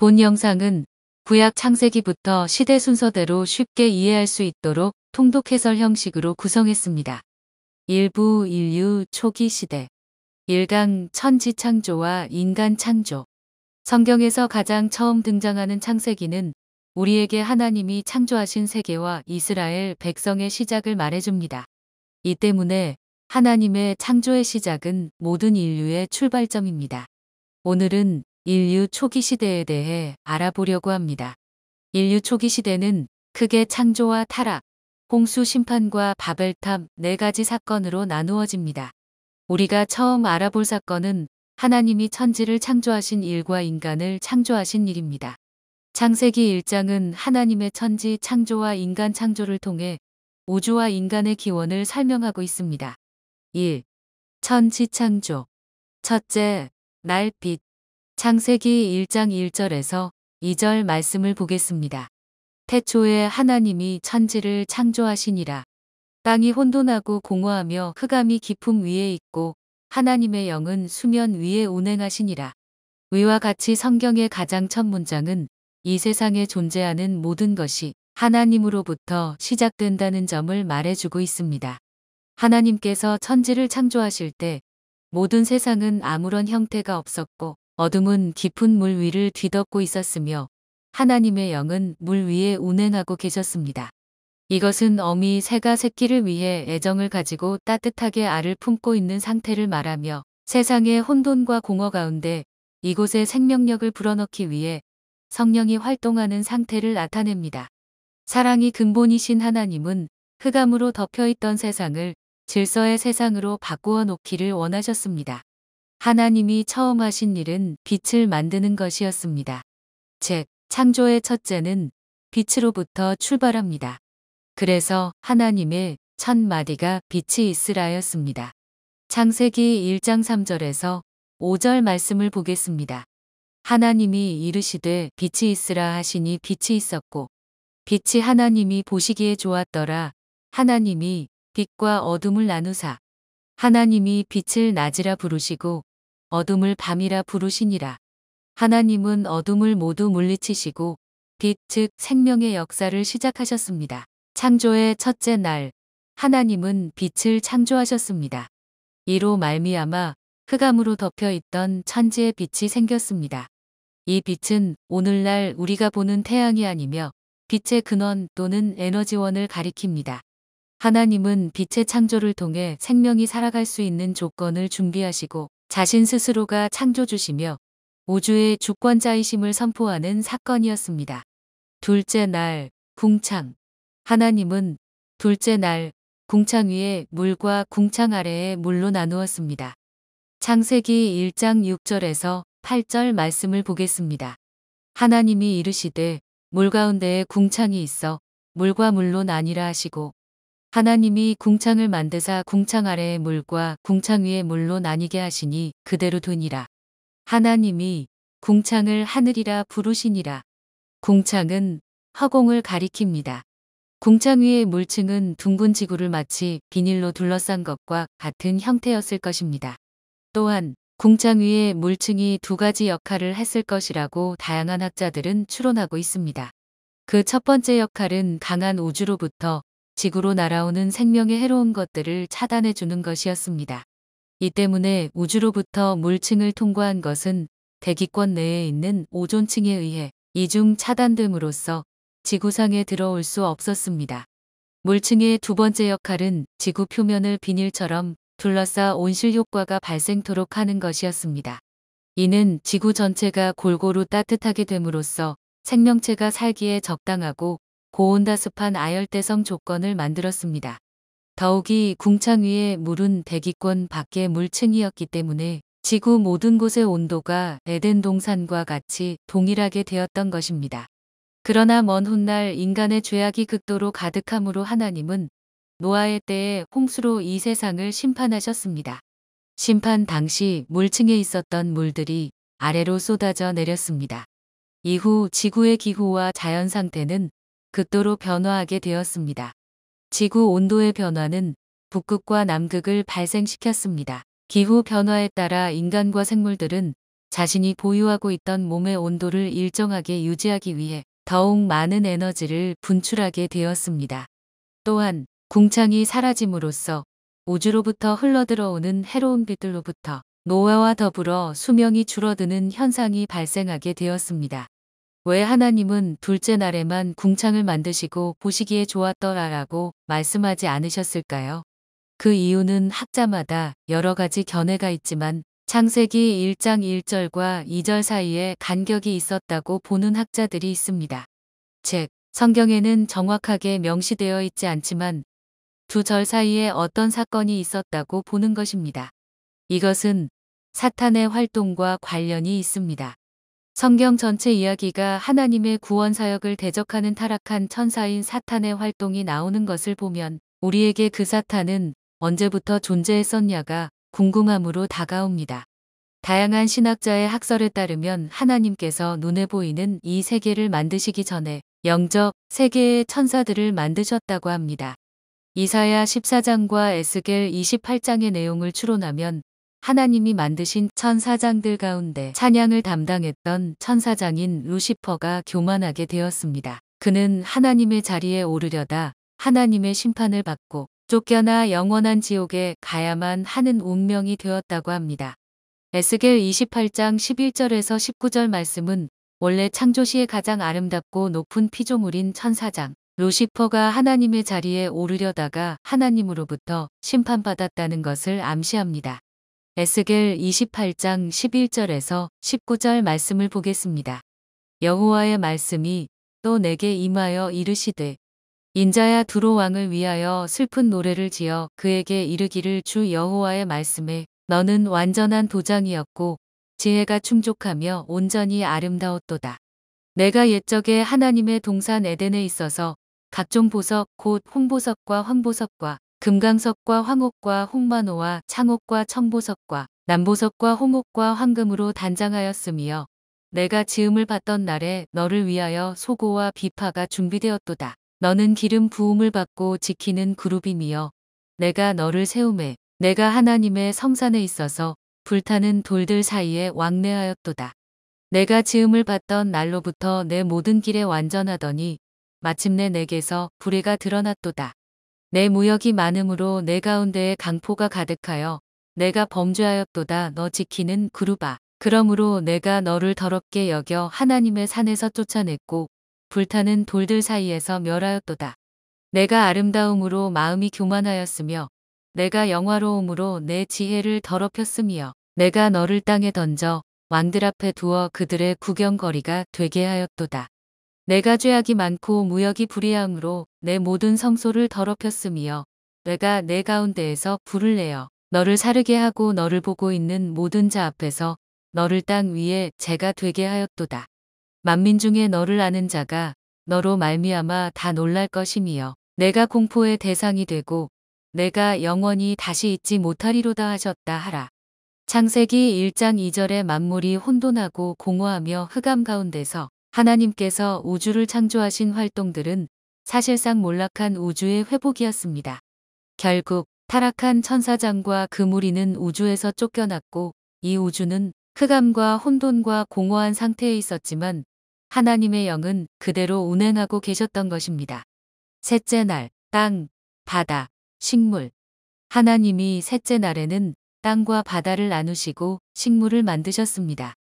본 영상은 구약 창세기부터 시대 순서대로 쉽게 이해할 수 있도록 통독 해설 형식으로 구성했습니다. 일부 인류 초기 시대 1강 천지 창조와 인간 창조. 성경에서 가장 처음 등장하는 창세기는 우리에게 하나님이 창조하신 세계와 이스라엘 백성의 시작을 말해줍니다. 이 때문에 하나님의 창조의 시작은 모든 인류의 출발점입니다. 오늘은 인류 초기 시대에 대해 알아보려고 합니다. 인류 초기 시대는 크게 창조와 타락, 홍수 심판과 바벨탑 4가지 사건으로 나누어집니다. 우리가 처음 알아볼 사건은 하나님이 천지를 창조하신 일과 인간을 창조하신 일입니다. 창세기 1장은 하나님의 천지 창조와 인간 창조를 통해 우주와 인간의 기원을 설명하고 있습니다. 1. 천지 창조. 첫째, 날 빛. 창세기 1장 1절에서 2절 말씀을 보겠습니다. 태초에 하나님이 천지를 창조하시니라. 땅이 혼돈하고 공허하며 흑암이 깊음 위에 있고 하나님의 영은 수면 위에 운행하시니라. 위와 같이 성경의 가장 첫 문장은 이 세상에 존재하는 모든 것이 하나님으로부터 시작된다는 점을 말해주고 있습니다. 하나님께서 천지를 창조하실 때 모든 세상은 아무런 형태가 없었고 어둠은 깊은 물 위를 뒤덮고 있었으며 하나님의 영은 물 위에 운행하고 계셨습니다. 이것은 어미 새가 새끼를 위해 애정을 가지고 따뜻하게 알을 품고 있는 상태를 말하며 세상의 혼돈과 공허 가운데 이곳에 생명력을 불어넣기 위해 성령이 활동하는 상태를 나타냅니다. 사랑이 근본이신 하나님은 흑암으로 덮여있던 세상을 질서의 세상으로 바꾸어 놓기를 원하셨습니다. 하나님이 처음 하신 일은 빛을 만드는 것이었습니다. 즉, 창조의 첫째는 빛으로부터 출발합니다. 그래서 하나님의 첫 마디가 빛이 있으라였습니다. 창세기 1장 3절에서 5절 말씀을 보겠습니다. 하나님이 이르시되 빛이 있으라 하시니 빛이 있었고 빛이 하나님이 보시기에 좋았더라. 하나님이 빛과 어둠을 나누사 하나님이 빛을 낮이라 부르시고 어둠을 밤이라 부르시니라. 하나님은 어둠을 모두 물리치시고 빛 즉 생명의 역사를 시작하셨습니다. 창조의 첫째 날 하나님은 빛을 창조하셨습니다. 이로 말미암아 흑암으로 덮여있던 천지의 빛이 생겼습니다. 이 빛은 오늘날 우리가 보는 태양이 아니며 빛의 근원 또는 에너지원을 가리킵니다. 하나님은 빛의 창조를 통해 생명이 살아갈 수 있는 조건을 준비하시고 자신 스스로가 창조주시며 우주의 주권자이심을 선포하는 사건이었습니다. 둘째 날, 궁창. 하나님은 둘째 날, 궁창 위에 물과 궁창 아래에 물로 나누었습니다. 창세기 1장 6절에서 8절 말씀을 보겠습니다. 하나님이 이르시되 물 가운데에 궁창이 있어 물과 물로 나뉘라 하시고 하나님이 궁창을 만드사 궁창 아래의 물과 궁창 위의 물로 나뉘게 하시니 그대로 되니라. 하나님이 궁창을 하늘이라 부르시니라. 궁창은 허공을 가리킵니다. 궁창 위의 물층은 둥근 지구를 마치 비닐로 둘러싼 것과 같은 형태였을 것입니다. 또한 궁창 위의 물층이 2가지 역할을 했을 것이라고 다양한 학자들은 추론하고 있습니다. 그 첫 번째 역할은 강한 우주로부터 지구로 날아오는 생명에 해로운 것들을 차단해 주는 것이었습니다. 이 때문에 우주로부터 물층을 통과한 것은 대기권 내에 있는 오존층에 의해 이중 차단됨으로써 지구상에 들어올 수 없었습니다. 물층의 두 번째 역할은 지구 표면을 비닐처럼 둘러싸 온실 효과가 발생토록 하는 것이었습니다. 이는 지구 전체가 골고루 따뜻하게 됨으로써 생명체가 살기에 적당하고 고온다습한 아열대성 조건을 만들었습니다. 더욱이 궁창 위의 물은 대기권 밖의 물층이었기 때문에 지구 모든 곳의 온도가 에덴 동산과 같이 동일하게 되었던 것입니다. 그러나 먼 훗날 인간의 죄악이 극도로 가득함으로 하나님은 노아의 때에 홍수로 이 세상을 심판하셨습니다. 심판 당시 물층에 있었던 물들이 아래로 쏟아져 내렸습니다. 이후 지구의 기후와 자연 상태는 극도로 변화하게 되었습니다. 지구 온도의 변화는 북극과 남극을 발생시켰습니다. 기후 변화에 따라 인간과 생물들은 자신이 보유하고 있던 몸의 온도를 일정하게 유지하기 위해 더욱 많은 에너지를 분출하게 되었습니다. 또한 궁창이 사라짐으로써 우주로부터 흘러들어오는 해로운 빛들로부터 노화와 더불어 수명이 줄어드는 현상이 발생하게 되었습니다. 왜 하나님은 둘째 날에만 궁창을 만드시고 보시기에 좋았더라라고 말씀하지 않으셨을까요? 그 이유는 학자마다 여러 가지 견해가 있지만 창세기 1장 1절과 2절 사이에 간격이 있었다고 보는 학자들이 있습니다. 즉, 성경에는 정확하게 명시되어 있지 않지만 두 절 사이에 어떤 사건이 있었다고 보는 것입니다. 이것은 사탄의 활동과 관련이 있습니다. 성경 전체 이야기가 하나님의 구원 사역을 대적하는 타락한 천사인 사탄의 활동이 나오는 것을 보면 우리에게 그 사탄은 언제부터 존재했었냐가 궁금함으로 다가옵니다. 다양한 신학자의 학설에 따르면 하나님께서 눈에 보이는 이 세계를 만드시기 전에 영적 세계의 천사들을 만드셨다고 합니다. 이사야 14장과 에스겔 28장의 내용을 추론하면 하나님이 만드신 천사장들 가운데 찬양을 담당했던 천사장인 루시퍼가 교만하게 되었습니다. 그는 하나님의 자리에 오르려다 하나님의 심판을 받고 쫓겨나 영원한 지옥에 가야만 하는 운명이 되었다고 합니다. 에스겔 28장 11절에서 19절 말씀은 원래 창조시에 가장 아름답고 높은 피조물인 천사장 루시퍼가 하나님의 자리에 오르려다가 하나님으로부터 심판받았다는 것을 암시합니다. 에스겔 28장 11절에서 19절 말씀을 보겠습니다. 여호와의 말씀이 또 내게 임하여 이르시되 인자야 두로 왕을 위하여 슬픈 노래를 지어 그에게 이르기를 주 여호와의 말씀에 너는 완전한 도장이었고 지혜가 충족하며 온전히 아름다웠도다. 내가 옛적에 하나님의 동산 에덴에 있어서 각종 보석 곧 홍보석과 황보석과 금강석과 황옥과 홍마노와 창옥과 청보석과 남보석과 홍옥과 황금으로 단장하였으며 내가 지음을 받던 날에 너를 위하여 소고와 비파가 준비되었도다. 너는 기름 부음을 받고 지키는 그룹이며 내가 너를 세우매 내가 하나님의 성산에 있어서 불타는 돌들 사이에 왕래하였도다. 내가 지음을 받던 날로부터 내 모든 길에 완전하더니 마침내 내게서 불의가 드러났도다. 내 무역이 많음으로 내 가운데에 강포가 가득하여 내가 범죄하였도다. 너 지키는 그룹아. 그러므로 내가 너를 더럽게 여겨 하나님의 산에서 쫓아냈고 불타는 돌들 사이에서 멸하였도다. 내가 아름다움으로 마음이 교만하였으며 내가 영화로움으로 내 지혜를 더럽혔으며 내가 너를 땅에 던져 왕들 앞에 두어 그들의 구경거리가 되게 하였도다. 내가 죄악이 많고 무역이 불의함으로 내 모든 성소를 더럽혔으며 내가 내 가운데에서 불을 내어 너를 사르게 하고 너를 보고 있는 모든 자 앞에서 너를 땅 위에 재가 되게 하였도다. 만민 중에 너를 아는 자가 너로 말미암아 다 놀랄 것이며 내가 공포의 대상이 되고 내가 영원히 다시 잊지 못하리로다 하셨다 하라. 창세기 1장 2절에 만물이 혼돈하고 공허하며 흑암 가운데서 하나님께서 우주를 창조하신 활동들은 사실상 몰락한 우주의 회복이었습니다. 결국 타락한 천사장과 그 무리는 우주에서 쫓겨났고 이 우주는 흑암과 혼돈과 공허한 상태에 있었지만 하나님의 영은 그대로 운행하고 계셨던 것입니다. 셋째 날, 땅, 바다, 식물. 하나님이 셋째 날에는 땅과 바다를 나누시고 식물을 만드셨습니다.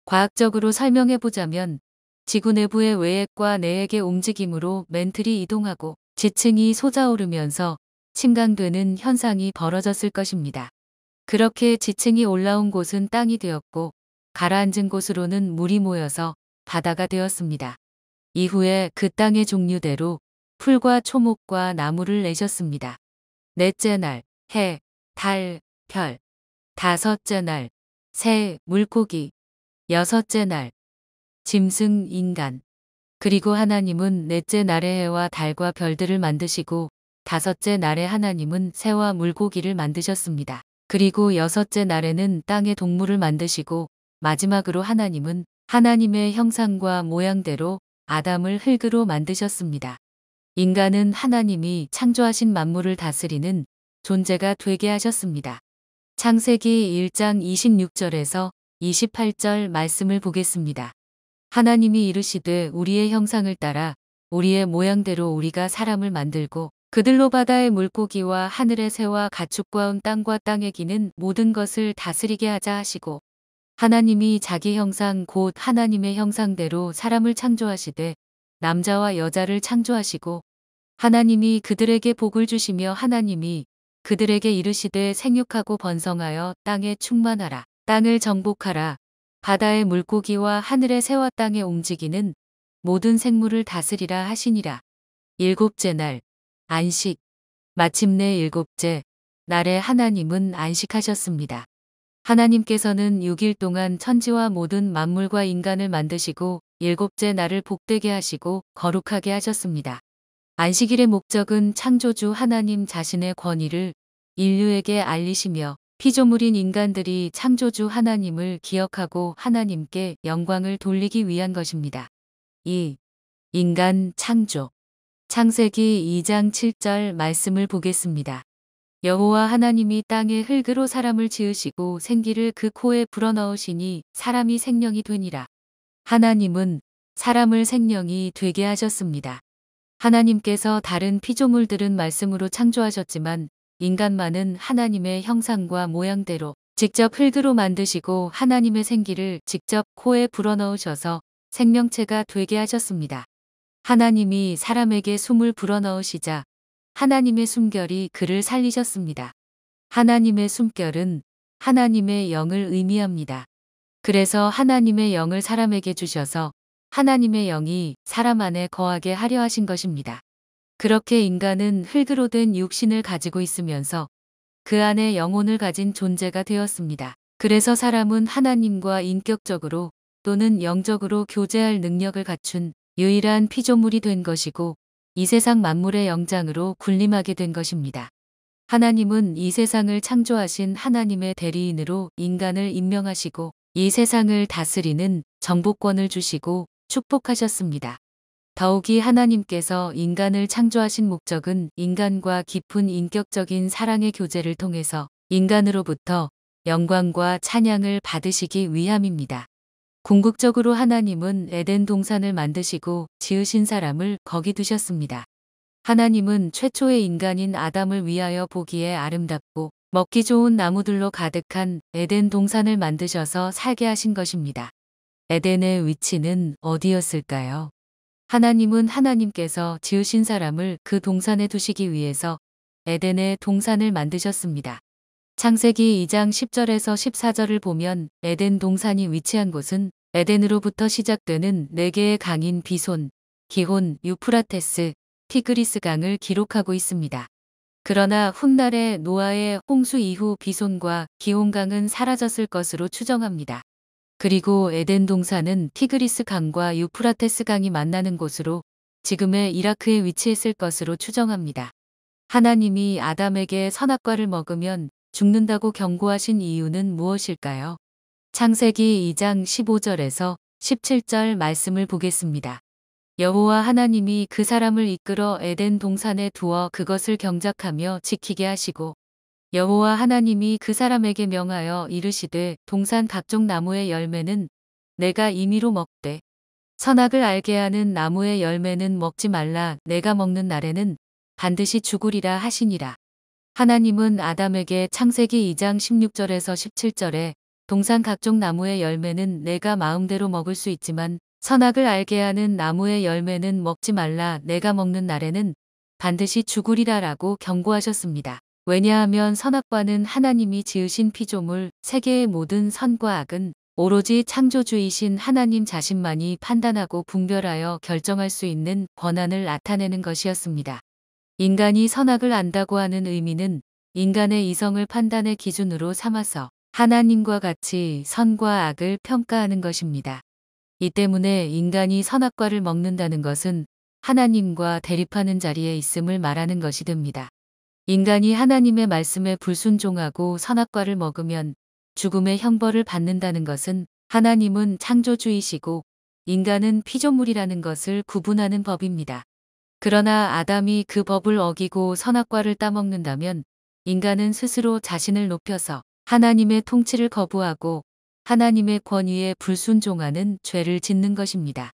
과학적으로 설명해보자면 지구 내부의 외액과 내액의 움직임으로 멘틀이 이동하고 지층이 솟아오르면서 침강되는 현상이 벌어졌을 것입니다. 그렇게 지층이 올라온 곳은 땅이 되었고 가라앉은 곳으로는 물이 모여서 바다가 되었습니다. 이후에 그 땅의 종류대로 풀과 초목과 나무를 내셨습니다. 넷째 날, 해, 달, 별. 다섯째 날, 새, 물고기. 여섯째 날, 짐승, 인간. 그리고 하나님은 넷째 날에 해와 달과 별들을 만드시고 다섯째 날에 하나님은 새와 물고기를 만드셨습니다. 그리고 여섯째 날에는 땅의 동물을 만드시고 마지막으로 하나님은 하나님의 형상과 모양대로 아담을 흙으로 만드셨습니다. 인간은 하나님이 창조하신 만물을 다스리는 존재가 되게 하셨습니다. 창세기 1장 26절에서 28절 말씀을 보겠습니다. 하나님이 이르시되 우리의 형상을 따라 우리의 모양대로 우리가 사람을 만들고 그들로 바다의 물고기와 하늘의 새와 가축과 온 땅과 땅에 기는 모든 것을 다스리게 하자 하시고 하나님이 자기 형상 곧 하나님의 형상대로 사람을 창조하시되 남자와 여자를 창조하시고 하나님이 그들에게 복을 주시며 하나님이 그들에게 이르시되 생육하고 번성하여 땅에 충만하라. 땅을 정복하라. 바다의 물고기와 하늘의 새와 땅에 움직이는 모든 생물을 다스리라 하시니라. 일곱째 날 안식. 마침내 일곱째 날에 하나님은 안식하셨습니다. 하나님께서는 6일 동안 천지와 모든 만물과 인간을 만드시고 일곱째 날을 복되게 하시고 거룩하게 하셨습니다. 안식일의 목적은 창조주 하나님 자신의 권위를 인류에게 알리시며 피조물인 인간들이 창조주 하나님을 기억하고 하나님께 영광을 돌리기 위한 것입니다. 2. 인간 창조. 창세기 2장 7절 말씀을 보겠습니다. 여호와 하나님이 땅에 흙으로 사람을 지으시고 생기를 그 코에 불어넣으시니 사람이 생명이 되니라. 하나님은 사람을 생명이 되게 하셨습니다. 하나님께서 다른 피조물들은 말씀으로 창조하셨지만 인간만은 하나님의 형상과 모양대로 직접 흙으로 만드시고 하나님의 생기를 직접 코에 불어넣으셔서 생명체가 되게 하셨습니다. 하나님이 사람에게 숨을 불어넣으시자 하나님의 숨결이 그를 살리셨습니다. 하나님의 숨결은 하나님의 영을 의미합니다. 그래서 하나님의 영을 사람에게 주셔서 하나님의 영이 사람 안에 거하게 하려 하신 것입니다. 그렇게 인간은 흙으로 된 육신을 가지고 있으면서 그 안에 영혼을 가진 존재가 되었습니다. 그래서 사람은 하나님과 인격적으로 또는 영적으로 교제할 능력을 갖춘 유일한 피조물이 된 것이고 이 세상 만물의 영장으로 군림하게 된 것입니다. 하나님은 이 세상을 창조하신 하나님의 대리인으로 인간을 임명하시고 이 세상을 다스리는 정복권을 주시고 축복하셨습니다. 더욱이 하나님께서 인간을 창조하신 목적은 인간과 깊은 인격적인 사랑의 교제를 통해서 인간으로부터 영광과 찬양을 받으시기 위함입니다. 궁극적으로 하나님은 에덴 동산을 만드시고 지으신 사람을 거기 두셨습니다. 하나님은 최초의 인간인 아담을 위하여 보기에 아름답고 먹기 좋은 나무들로 가득한 에덴 동산을 만드셔서 살게 하신 것입니다. 에덴의 위치는 어디였을까요? 하나님은 하나님께서 지으신 사람을 그 동산에 두시기 위해서 에덴의 동산을 만드셨습니다. 창세기 2장 10절에서 14절을 보면 에덴 동산이 위치한 곳은 에덴으로부터 시작되는 4개의 강인 비손, 기혼, 유프라테스, 티그리스 강을 기록하고 있습니다. 그러나 훗날에 노아의 홍수 이후 비손과 기혼강은 사라졌을 것으로 추정합니다. 그리고 에덴 동산은 티그리스 강과 유프라테스 강이 만나는 곳으로 지금의 이라크에 위치했을 것으로 추정합니다. 하나님이 아담에게 선악과를 먹으면 죽는다고 경고하신 이유는 무엇일까요? 창세기 2장 15절에서 17절 말씀을 보겠습니다. 여호와 하나님이 그 사람을 이끌어 에덴 동산에 두어 그것을 경작하며 지키게 하시고 여호와 하나님이 그 사람에게 명하여 이르시되 동산 각종 나무의 열매는 내가 임의로 먹되 선악을 알게 하는 나무의 열매는 먹지 말라. 내가 먹는 날에는 반드시 죽으리라 하시니라. 하나님은 아담에게 창세기 2장 16절에서 17절에 동산 각종 나무의 열매는 내가 마음대로 먹을 수 있지만 선악을 알게 하는 나무의 열매는 먹지 말라. 내가 먹는 날에는 반드시 죽으리라 라고 경고하셨습니다. 왜냐하면 선악과는 하나님이 지으신 피조물 세계의 모든 선과 악은 오로지 창조주이신 하나님 자신만이 판단하고 분별하여 결정할 수 있는 권한을 나타내는 것이었습니다. 인간이 선악을 안다고 하는 의미는 인간의 이성을 판단의 기준으로 삼아서 하나님과 같이 선과 악을 평가하는 것입니다. 이 때문에 인간이 선악과를 먹는다는 것은 하나님과 대립하는 자리에 있음을 말하는 것이 됩니다. 인간이 하나님의 말씀에 불순종하고 선악과를 먹으면 죽음의 형벌을 받는다는 것은 하나님은 창조주이시고 인간은 피조물이라는 것을 구분하는 법입니다. 그러나 아담이 그 법을 어기고 선악과를 따먹는다면 인간은 스스로 자신을 높여서 하나님의 통치를 거부하고 하나님의 권위에 불순종하는 죄를 짓는 것입니다.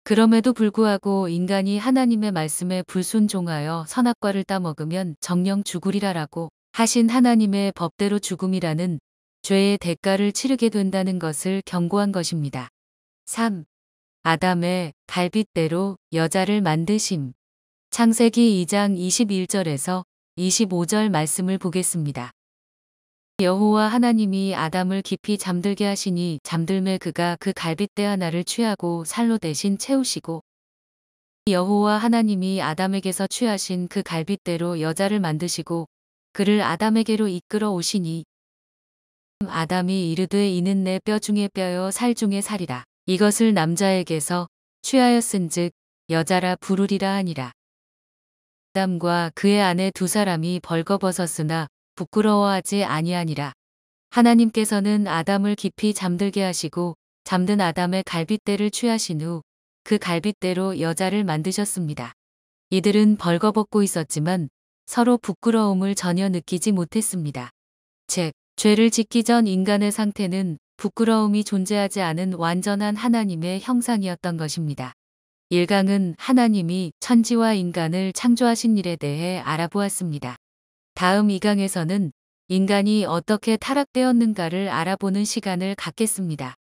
그럼에도 불구하고 인간이 하나님의 말씀에 불순종하여 선악과를 따먹으면 정령 죽으리라라고 하신 하나님의 법대로 죽음이라는 죄의 대가를 치르게 된다는 것을 경고한 것입니다. 3. 아담의 갈빗대로 여자를 만드심. 창세기 2장 21절에서 25절 말씀을 보겠습니다. 여호와 하나님이 아담을 깊이 잠들게 하시니 잠들매 그가 그 갈빗대 하나를 취하고 살로 대신 채우시고 여호와 하나님이 아담에게서 취하신 그 갈빗대로 여자를 만드시고 그를 아담에게로 이끌어 오시니 아담이 이르되 이는 내 뼈 중에 뼈요 살 중에 살이라. 이것을 남자에게서 취하였은즉 여자라 부르리라 하니라. 아담과 그의 아내 두 사람이 벌거벗었으나 부끄러워하지 아니하니라. 하나님께서는 아담을 깊이 잠들게 하시고 잠든 아담의 갈빗대를 취하신 후 그 갈빗대로 여자를 만드셨습니다. 이들은 벌거벗고 있었지만 서로 부끄러움을 전혀 느끼지 못했습니다. 즉, 죄를 짓기 전 인간의 상태는 부끄러움이 존재하지 않은 완전한 하나님의 형상이었던 것입니다. 1강은 하나님이 천지와 인간을 창조하신 일에 대해 알아보았습니다. 다음 2강에서는 인간이 어떻게 타락되었는가를 알아보는 시간을 갖겠습니다.